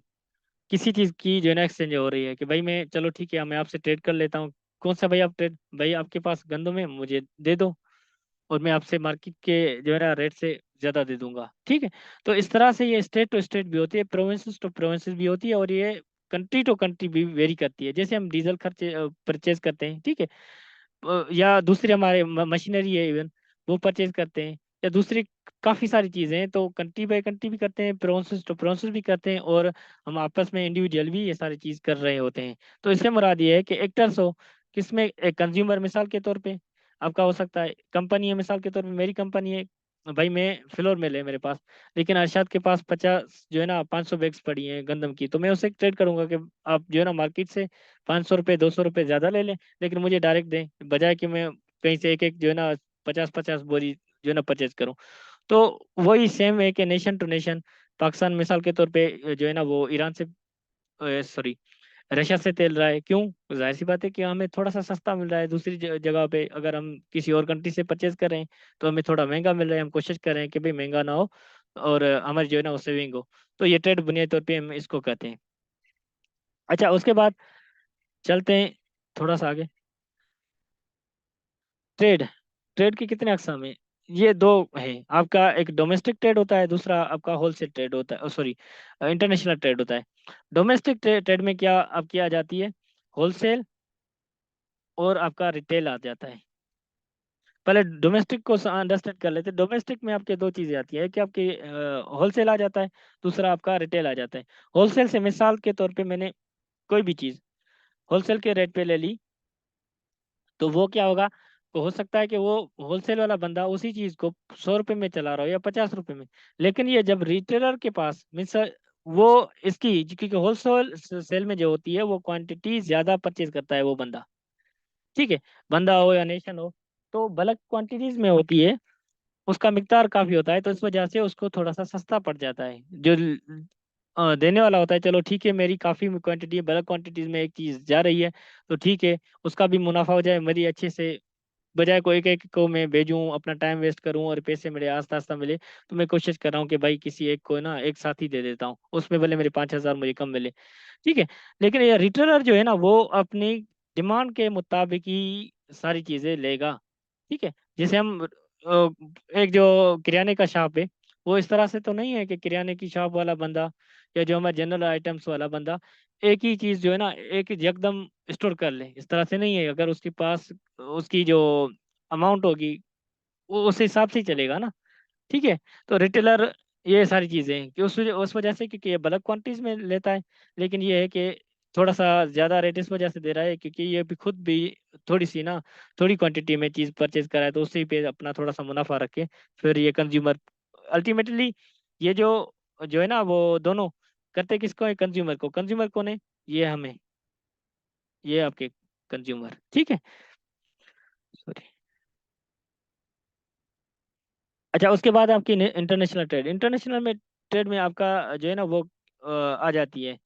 किसी चीज की जो है ना एक्सचेंज हो रही है कि भाई मैं चलो ठीक है मैं आपसे ट्रेड कर लेता हूँ। कौन सा भाई आप ट्रेड, भाई आपके पास गंदम है मुझे दे दो और मैं आपसे मार्केट के जो है ना रेट से ज्यादा दे दूंगा, ठीक है। तो इस तरह से ये स्टेट टू स्टेट भी होती है, प्रोविंसेस टू प्रोविंसेस भी होती है, और ये कंट्री टू कंट्री भी वेरी करती है। जैसे हम डीजल खर्चे परचेज करते हैं, ठीक है, या दूसरी हमारे मशीनरी है इवन वो परचेज करते हैं, या दूसरी काफ़ी सारी चीज़ें हैं, तो कंट्री बाय कंट्री भी करते हैं, प्रोसेस टू प्रोसेस भी करते हैं, और हम आपस में इंडिविजुअल भी ये सारी चीज़ कर रहे होते हैं। तो इससे मुराद ये है कि एक्टर्स हो किसमें, एक कंज्यूमर मिसाल के तौर पे आपका हो सकता है, कंपनी है मिसाल के तौर पे मेरी कंपनी है, भाई मैं फ्लोर में ले मेरे पास, लेकिन अरशद के पास 50 जो है ना 500 बैग्स पड़ी हैं गंदम की, तो मैं उससे ट्रेड करूंगा कि आप जो है ना मार्केट से 500 रुपये 200 रुपये ज़्यादा ले लें, लेकिन मुझे डायरेक्ट दें, बजाय कि मैं कहीं से एक एक जो है ना 50-50 बोरी जो है ना परचेज करूं। तो वही सेम है कि नेशन टू नेशन, पाकिस्तान मिसाल के तौर पे जो है ना वो ईरान से, सॉरी, रशिया से तेल रहा है, क्यों, जाहिर सी बात है कि हमें थोड़ा सा सस्ता मिल रहा है। दूसरी जगह पे अगर हम किसी और कंट्री से परचेज कर रहे हैं तो हमें थोड़ा महंगा मिल रहा है, हम कोशिश कर रहे हैं कि भाई महंगा ना हो और हमारी जो है ना वो सेविंग हो। तो ये ट्रेड बुनियादी तौर पे हम इसको कहते हैं। अच्छा, उसके बाद चलते हैं थोड़ा सा आगे। ट्रेड ट्रेड के कितने अकसाम हैं। ये दो है आपका, एक डोमेस्टिक ट्रेड होता है, दूसरा आपका होलसेल ट्रेड होता है, सॉरी इंटरनेशनल ट्रेड होता है। डोमेस्टिक ट्रेड में क्या आप किया जाती है, होलसेल और आपका रिटेल आ जाता है। पहले डोमेस्टिक को अंडरस्टैंड कर लेते हैं। डोमेस्टिक में आपके दो चीजें आती है कि आपकी होलसेल आ जाता है, दूसरा आपका रिटेल आ जाता है। होलसेल से मिसाल के तौर पे मैंने कोई भी चीज होलसेल के रेट पे ले ली, तो वो क्या होगा, तो हो सकता है कि वो होलसेल वाला बंदा उसी चीज को 100 रुपये में चला रहा हो या 50 रुपये में। लेकिन ये जब रिटेलर के पास मीन्स वो इसकी क्योंकि होलसेल सेल में जो होती है वो क्वांटिटी ज्यादा परचेज करता है वो बंदा, ठीक है, बंदा हो या नेशन हो, तो बल्क क्वांटिटीज में होती है, उसका मिकदार काफी होता है, तो इस वजह से उसको थोड़ा सा सस्ता पड़ जाता है। जो देने वाला होता है, चलो ठीक है मेरी काफी क्वांटिटी बल्क क्वांटिटीज में एक चीज जा रही है, तो ठीक है उसका भी मुनाफा हो जाए, मेरी अच्छे से, बजाय को एक एक को मैं भेजूं अपना टाइम वेस्ट करूं और पैसे मेरे आस्ता आस्ता मिले, तो मैं कोशिश कर रहा हूँ कि भाई किसी एक को ना एक साथ ही दे देता हूँ, उसमें भले मेरे 5,000 मुझे कम मिले, ठीक है। लेकिन ये रिटेलर जो है ना वो अपनी डिमांड के मुताबिक ही सारी चीजें लेगा, ठीक है। जैसे हम एक जो किराने का शॉप है, वो इस तरह से तो नहीं है कि किराने की शॉप वाला बंदा या जो हमारे जनरल आइटम्स वाला बंदा एक ही चीज जो है ना एक ही एकदम स्टोर कर ले, इस तरह से नहीं है। अगर उसके पास उसकी जो अमाउंट होगी वो उस हिसाब से ही चलेगा ना, ठीक है। तो रिटेलर ये सारी चीजें हैं कि उस वजह से, क्योंकि ये बल्क क्वांटिटीज में लेता है, लेकिन ये है कि थोड़ा सा ज्यादा रेट इस वजह से दे रहा है क्योंकि ये भी खुद भी थोड़ी सी ना थोड़ी क्वांटिटी में चीज परचेज करा है, तो उसी पे अपना थोड़ा सा मुनाफा रखे, फिर ये कंज्यूमर अल्टीमेटली ये जो जो है ना वो दोनों करते किसको है, कंज्यूमर को। कंज्यूमर कौन है, ये हमें, ये आपके कंज्यूमर, ठीक है। सॉरी। अच्छा, उसके बाद आपकी इंटरनेशनल ट्रेड। इंटरनेशनल में ट्रेड में आपका जो है ना वो आ जाती है,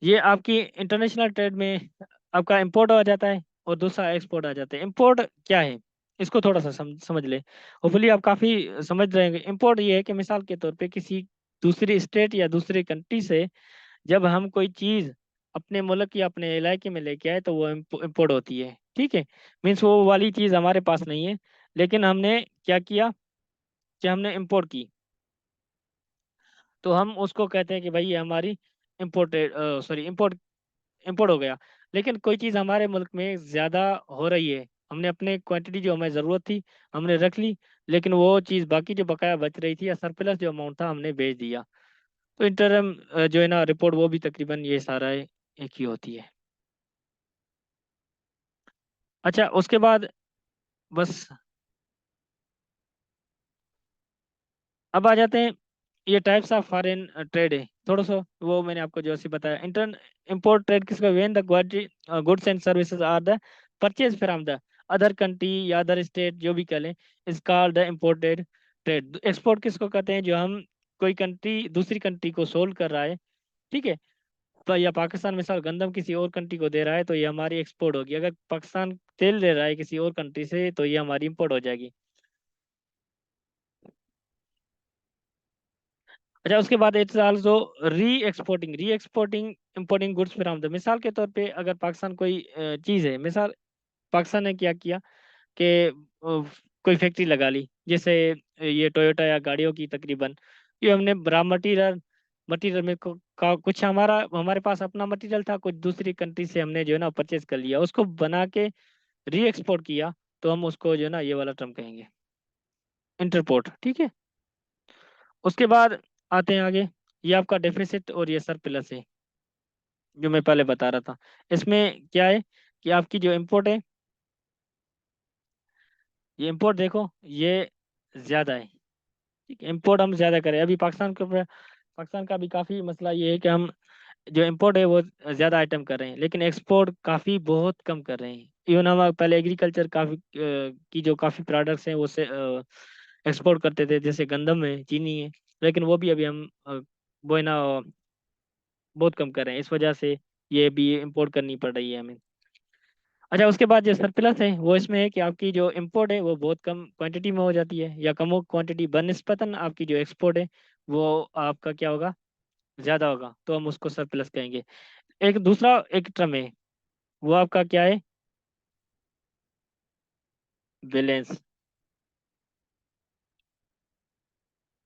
ये आपकी इंटरनेशनल ट्रेड में आपका इंपोर्ट आ जाता है और दूसरा एक्सपोर्ट आ जाता है। इंपोर्ट क्या है, इसको थोड़ा सा समझ ले, होपफुली आप काफ़ी समझ रहे होंगे। इंपोर्ट ये है कि मिसाल के तौर पे किसी दूसरी स्टेट या दूसरी कंट्री से जब हम कोई चीज़ अपने मुल्क या अपने इलाके में लेके आए तो वो इंपोर्ट होती है, ठीक है। मीन्स वो वाली चीज़ हमारे पास नहीं है, लेकिन हमने क्या किया कि हमने इंपोर्ट की, तो हम उसको कहते हैं कि भाई ये हमारी इम्पोर्टेड, सॉरी इम्पोर्ट इम्पोर्ट हो गया। लेकिन कोई चीज़ हमारे मुल्क में ज़्यादा हो रही है, हमने अपने क्वांटिटी जो हमें ज़रूरत थी हमने रख ली, लेकिन वो चीज़ बाकी जो बकाया बच रही थी या सरप्लस जो अमाउंट था हमने भेज दिया, तो इंटरम जो है ना रिपोर्ट वो भी तकरीबन ये सारा एक ही होती है। अच्छा, उसके बाद बस अब आ जाते हैं, ये टाइप्स ऑफ फॉरेन ट्रेड है थोड़ा सा, वो मैंने आपको जो सी बताया। इंटर इम्पोर्ट ट्रेड किसका, when the goods and services are the purchase from the other country या अदर स्टेट जो भी कह लें, is called the imported trade. Export किसको कहते हैं, जो हम कोई कंट्री दूसरी कंट्री को सोल्व कर रहा है, ठीक है। तो या पाकिस्तान मिसाल गंदम किसी और कंट्री को दे रहा है तो ये हमारी एक्सपोर्ट होगी। अगर पाकिस्तान तेल ले रहा है किसी और कंट्री से तो ये हमारी इम्पोर्ट हो जाएगी। अच्छा, उसके बाद इट्स आल्सो री exporting importing goods from the, मिसाल के तौर पे अगर पाकिस्तान कोई चीज़ है, मिसाल पाकिस्तान ने क्या किया कि कोई फैक्ट्री लगा ली, जैसे ये टोयोटा या गाड़ियों की तकरीबन, ये हमने रॉ मटीरियल मटीरियल में कुछ हमारे पास अपना मटीरियल था, कुछ दूसरी कंट्री से हमने जो है ना परचेज कर लिया, उसको बना के री एक्सपोर्ट किया, तो हम उसको जो है ना ये वाला टर्म कहेंगे, इंटरपोर्ट, ठीक है। उसके बाद आते हैं आगे, ये आपका डेफिसिट और ये सरप्लस है जो मैं पहले बता रहा था। इसमें क्या है कि आपकी जो इंपोर्ट है, ये इंपोर्ट देखो ये ज्यादा है, ठीक है। इंपोर्ट हम ज्यादा करें, अभी पाकिस्तान का भी काफी मसला ये है कि हम जो इंपोर्ट है वो ज्यादा आइटम कर रहे हैं, लेकिन एक्सपोर्ट काफी बहुत कम कर रहे हैं। इवन हम पहले एग्रीकल्चर काफी की जो काफी प्रोडक्ट्स हैं वो से एक्सपोर्ट करते थे, जैसे गंदम है, चीनी है, लेकिन वो भी अभी हम वो है ना बहुत कम कर रहे हैं, इस वजह से ये भी इंपोर्ट करनी पड़ रही है हमें। अच्छा, उसके बाद जो सरप्लस है वो इसमें है कि आपकी जो इंपोर्ट है वो बहुत कम क्वांटिटी में हो जाती है या कम क्वांटिटी बनस्पतन आपकी जो एक्सपोर्ट है वो आपका क्या होगा, ज्यादा होगा, तो हम उसको सरप्लस कहेंगे। एक दूसरा एक टर्म है, वो आपका क्या है, बैलेंस।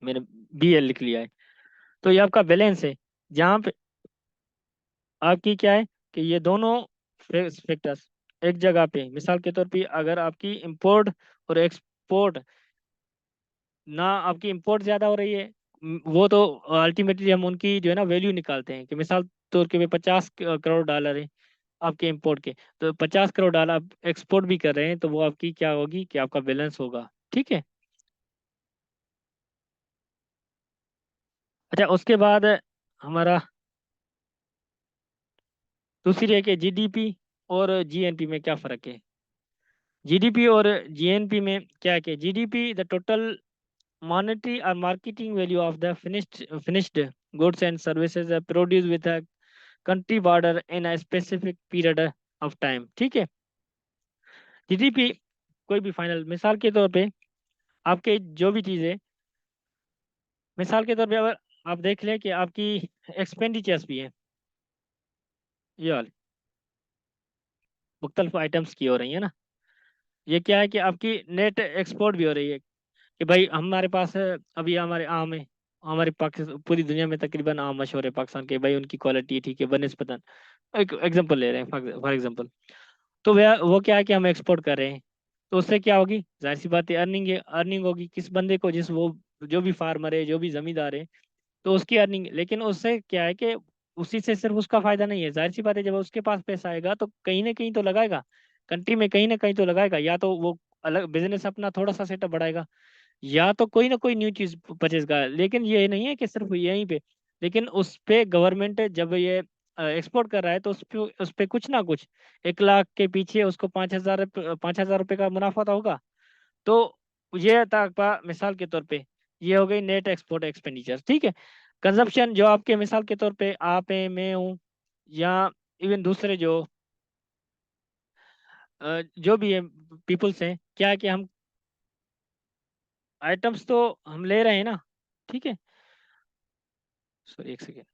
मैंने BL लिख लिया है। तो ये आपका बैलेंस है, जहाँ पे आपकी क्या है कि ये दोनों फैक्टर्स एक जगह पे, मिसाल के तौर पे अगर आपकी इंपोर्ट और एक्सपोर्ट ना, आपकी इंपोर्ट ज्यादा हो रही है, वो तो अल्टीमेटली हम उनकी जो है ना वैल्यू निकालते हैं कि मिसाल तौर के पे 50 करोड़ डॉलर है आपके इंपोर्ट के, तो 50 करोड़ डॉलर आप एक्सपोर्ट भी कर रहे हैं, तो वो आपकी क्या होगी कि आपका बैलेंस होगा। ठीक है। अच्छा, उसके बाद हमारा दूसरी है कि GDP और GNP में क्या फर्क है। GDP और GNP में क्या है कि GDP the total monetary or marketing value of the finished goods and services produced with a country border in a specific period of time। ठीक है। GDP कोई भी फाइनल, मिसाल के तौर पे आपके जो भी चीज़ें, मिसाल के तौर पे अगर आप देख लें कि आपकी एक्सपेंडिचर्स भी हैं, ये वाली मुख्तलिफ आइटम्स की हो रही है ना, ये क्या है कि आपकी नेट एक्सपोर्ट भी हो रही है कि भाई हमारे पास अभी हमारे आम है, हमारे पाकिस्तान पूरी दुनिया में तकरीबन आम मशहूर है पाकिस्तान के, भाई उनकी क्वालिटी ठीक है बनस्पतन, एक एग्जांपल ले रहे हैं फॉर एग्जांपल। तो वह वो क्या है कि हम एक्सपोर्ट कर रहे हैं, तो उससे क्या होगी, जाहिर सी बात है अर्निंग है, अर्निंग होगी किस बंदे को, जिस वो जो भी फार्मर है जो भी जमींदार है, तो उसकी अर्निंग। लेकिन उससे क्या है कि उसी से सिर्फ उसका फायदा नहीं है, जाहिर सी बात है जब उसके पास पैसा आएगा तो कहीं ना कहीं तो लगाएगा, कंट्री में कहीं ना कहीं तो लगाएगा, या तो वो अलग बिजनेस अपना थोड़ा सा सेटअप बढ़ाएगा, या तो कोई ना कोई न्यू चीज परचेज का। लेकिन ये नहीं है कि सिर्फ यहीं पे, लेकिन उस पे गवर्नमेंट जब ये एक्सपोर्ट कर रहा है तो उस पे कुछ ना कुछ 1 लाख के पीछे उसको 5,000 रुपये का मुनाफा तो होगा। तो ये था आपका मिसाल के तौर पे, ये हो गई नेट एक्सपोर्ट एक्सपेंडिचर। ठीक है। कंजप्शन जो आपके मिसाल के तौर पे आप हैं, मैं हूँ, या इवन दूसरे जो जो भी है पीपल्स हैं, क्या है कि हम आइटम्स तो हम ले रहे हैं ना। ठीक है। सॉरी, एक सेकेंड।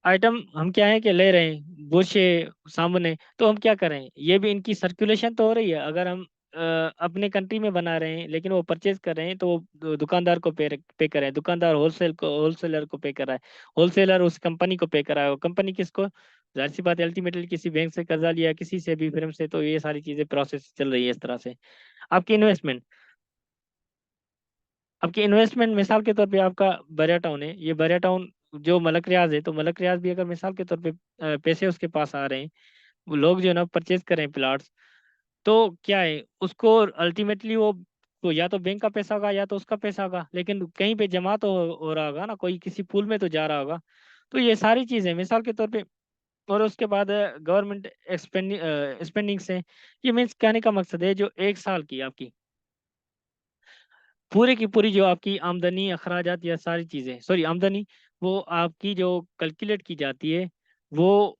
आइटम हम क्या है कि ले रहे हैं बुशे सामने, तो हम क्या कर रहे हैं, ये भी इनकी सर्कुलेशन तो हो रही है। अगर हम अपने कंट्री में बना रहे हैं लेकिन वो परचेज कर रहे हैं, तो वो दुकानदार को पे कर रहे हैं, दुकानदार होलसेलर को पे कर रहा है, होलसेलर उस कंपनी को पे कर रहा है, वो कंपनी किसको, जाहिर सी बात है अल्टीमेटली किसी बैंक से कर्जा लिया, किसी से भी फिर से, तो ये सारी चीजें प्रोसेस चल रही है इस तरह से। आपकी इन्वेस्टमेंट, आपकी इन्वेस्टमेंट मिसाल के तौर पे आपका बरिया टाउन है, ये बरिया टाउन जो मलक रियाज है, तो मलक रियाज भी अगर मिसाल के तौर पे पैसे उसके पास आ रहे हैं, वो लोग जो है ना परचेज कर रहे हैं प्लाट्स, तो क्या है उसको अल्टीमेटली वो तो या तो बैंक का पैसा होगा या तो उसका पैसा होगा, लेकिन कहीं पे जमा तो हो रहा होगा ना, कोई किसी पूल में तो जा रहा होगा। तो ये सारी चीजें मिसाल के तौर पे, और उसके बाद गवर्नमेंट स्पेंडिंग से, ये मीन्स कहने का मकसद है जो 1 साल की आपकी पूरे की पूरी जो आपकी आमदनी अखराजात या सारी चीज़ें, सॉरी आमदनी, वो आपकी जो कैलकुलेट की जाती है, वो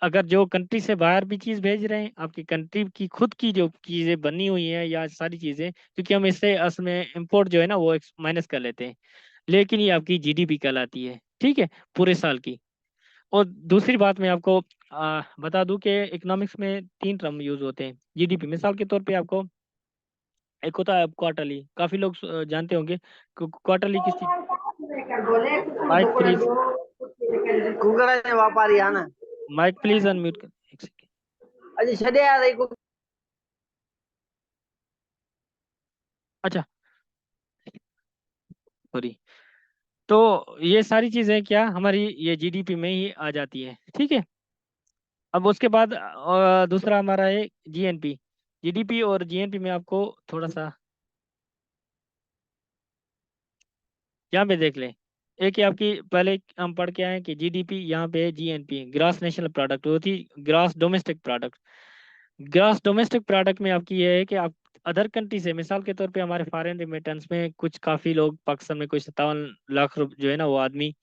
अगर जो कंट्री से बाहर भी चीज़ भेज रहे हैं, आपकी कंट्री की खुद की जो चीज़ें बनी हुई हैं या सारी चीज़ें, क्योंकि हम इससे असल में इंपोर्ट जो है ना वो माइनस कर लेते हैं, लेकिन ये आपकी GDP कहलाती है। ठीक है, पूरे साल की। और दूसरी बात मैं आपको बता दूं कि इकोनॉमिक्स में 3 टर्म यूज होते हैं GDP। मिसाल के तौर पे आपको एक होता है क्वार्टरली, काफी लोग जानते होंगे क्वार्टरली किस चीज। माइक प्लीज, कुंगड़ा व्यापारी आना माइक प्लीज अनम्यूट कर एक सेकेंड। अजी छड़े आ रही को अच्छा, सॉरी। तो ये सारी चीजें क्या हमारी ये GDP में ही आ जाती है। ठीक है। अब उसके बाद दूसरा हमारा है GNP। GDP और GNP में आपको थोड़ा सा यहाँ पे देख लें, एक ही आपकी पहले हम पढ़ के आए हैं कि GDP, यहाँ पे GNP ग्रास नेशनल प्रोडक्ट होती, grass domestic product. Grass domestic product में आपकी ये है कि आप अदर कंट्री से, मिसाल के तौर पे हमारे फॉरेन रिमिटेंस में कुछ काफ़ी लोग, पाकिस्तान में कोई 57 लाख जो है ना वो आदमी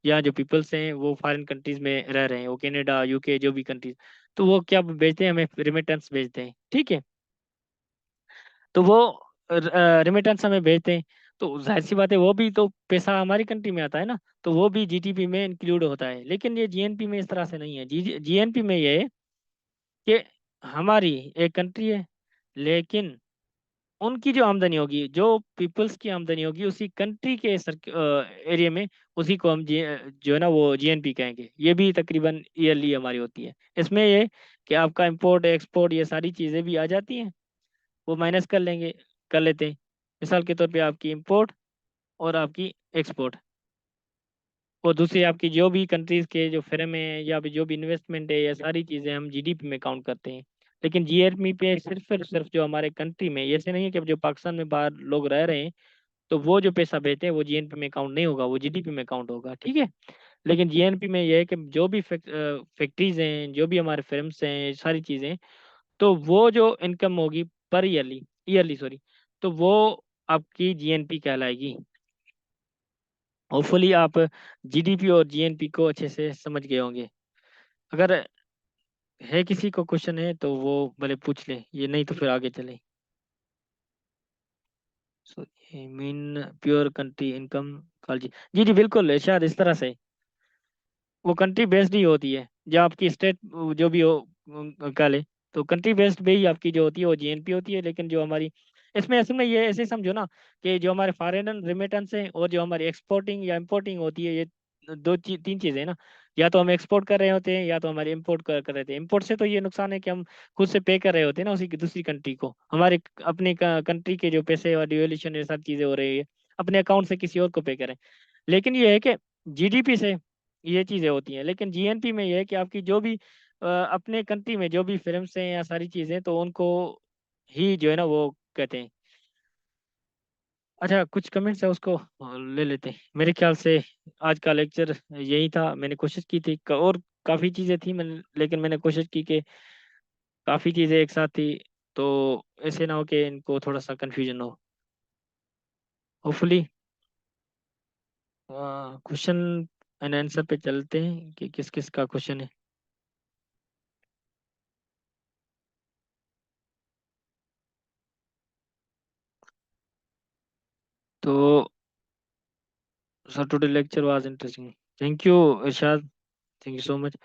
या जो पीपल्स हैं वो फॉरेन कंट्रीज में रह रहे हैं, वो कनाडा UK जो भी कंट्रीज, तो वो क्या भेजते हैं, हमें रिमिटेंस भेजते हैं। ठीक है। तो वो रिमिटेंस हमें भेजते हैं, तो जाहिर सी बात है वो भी तो पैसा हमारी कंट्री में आता है ना, तो वो भी GDP में इंक्लूड होता है। लेकिन ये GNP में इस तरह से नहीं है। GNP में ये है कि हमारी एक कंट्री है, लेकिन उनकी जो आमदनी होगी, जो पीपल्स की आमदनी होगी उसी कंट्री के एरिया में, उसी को हम जो है ना वो जीएनपी कहेंगे। ये भी तकरीबन ईयरली हमारी होती है। इसमें ये कि आपका इंपोर्ट एक्सपोर्ट ये सारी चीज़ें भी आ जाती हैं, वो माइनस कर लेंगे, कर लेते हैं। मिसाल के तौर पे आपकी इंपोर्ट और आपकी एक्सपोर्ट, और दूसरी आपकी जो भी कंट्रीज के जो फर्म है या फिर जो भी इन्वेस्टमेंट है, ये सारी चीज़ें हम जीडीपी में काउंट करते हैं। लेकिन जीएनपी पे सिर्फ और सिर्फ जो हमारे कंट्री में, ऐसे नहीं है कि जो पाकिस्तान में बाहर लोग रह रहे हैं तो वो जो पैसा भेजते हैं वो जीएनपी में काउंट नहीं होगा, वो जीडीपी में काउंट होगा, ठीक है। लेकिन जीएनपी में ये है कि जो भी फैक्ट्रीज हैं, जो भी हमारे फर्म्स हैं, सारी चीज़ें, तो वो जो इनकम होगी पर ईयरली, ईयरली सॉरी, तो वो आपकी जीएनपी कहलाएगी। होपफुली आप जीडीपी और जीएनपी को अच्छे से समझ गए होंगे। अगर है किसी को क्वेश्चन है तो वो भले पूछ ले, ये नहीं तो फिर आगे चले। So mean pure country income call जी, जी जी बिल्कुल, शायद इस तरह से वो कंट्री बेस्ड ही होती है। जो आपकी स्टेट जो भी हो कह ले, तो कंट्री बेस्ड पे ही आपकी जो होती है वो जीएनपी होती है। लेकिन जो हमारी इसमें असल में ये ऐसे समझो ना कि जो हमारे फॉरेन रेमिटेंस है और जो हमारी एक्सपोर्टिंग या इंपोर्टिंग होती है, ये तीन चीज़ें हैं ना। या तो हम एक्सपोर्ट कर रहे होते हैं या तो हमारे इंपोर्ट कर रहे थे। इंपोर्ट से तो ये नुकसान है कि हम खुद से पे कर रहे होते हैं ना उसी की दूसरी कंट्री को, हमारे अपने कंट्री के जो पैसे और डिवेल्यूशन ये सब चीज़ें हो रही है, अपने अकाउंट से किसी और को पे करें। लेकिन ये है कि जीडीपी से ये चीज़ें होती हैं। लेकिन जीएनपी में ये है कि आपकी जो भी अपने कंट्री में जो भी फिल्म्स हैं या सारी चीज़ें, तो उनको ही जो है ना वो कहते हैं। अच्छा, कुछ कमेंट्स है उसको ले लेते हैं मेरे ख्याल से। आज का लेक्चर यही था। मैंने कोशिश की थी और काफ़ी चीज़ें थी मैंने, लेकिन मैंने कोशिश की कि काफ़ी चीज़ें एक साथ थी, तो ऐसे ना हो कि इनको थोड़ा सा कन्फ्यूजन हो। होपफुली क्वेश्चन एंड आंसर पे चलते हैं कि किस किस का क्वेश्चन है। तो sir today lecture was interesting, thank you Irshad, thank you so much.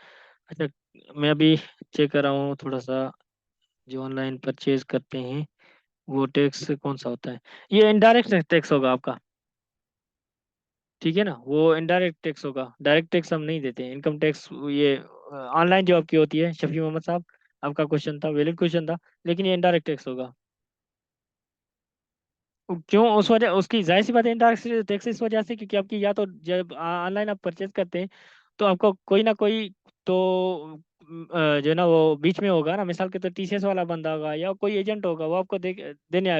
अच्छा, मैं अभी चेक कर रहा हूँ थोड़ा सा, जो ऑनलाइन परचेज करते हैं वो टैक्स कौन सा होता है। ये इनडायरेक्ट टैक्स होगा आपका, ठीक है ना, वो इनडायरेक्ट टैक्स होगा, डायरेक्ट टैक्स हम नहीं देते हैं। इनकम टैक्स ये ऑनलाइन जो आपकी होती है। शफी मोहम्मद साहब, आपका क्वेश्चन था, वैलिड क्वेश्चन था, लेकिन ये इनडायरेक्ट टैक्स होगा। क्यों? उस वजह उसकी जाहिर सी बात है इंडायरेक्ट टैक्स इस वजह से क्योंकि आपकी या तो जब ऑनलाइन आप परचेज करते हैं तो आपको कोई ना कोई तो जो है ना वो बीच में होगा ना। मिसाल के तो टीसीएस वाला बंदा होगा या कोई एजेंट होगा, वो आपको देने आएगा।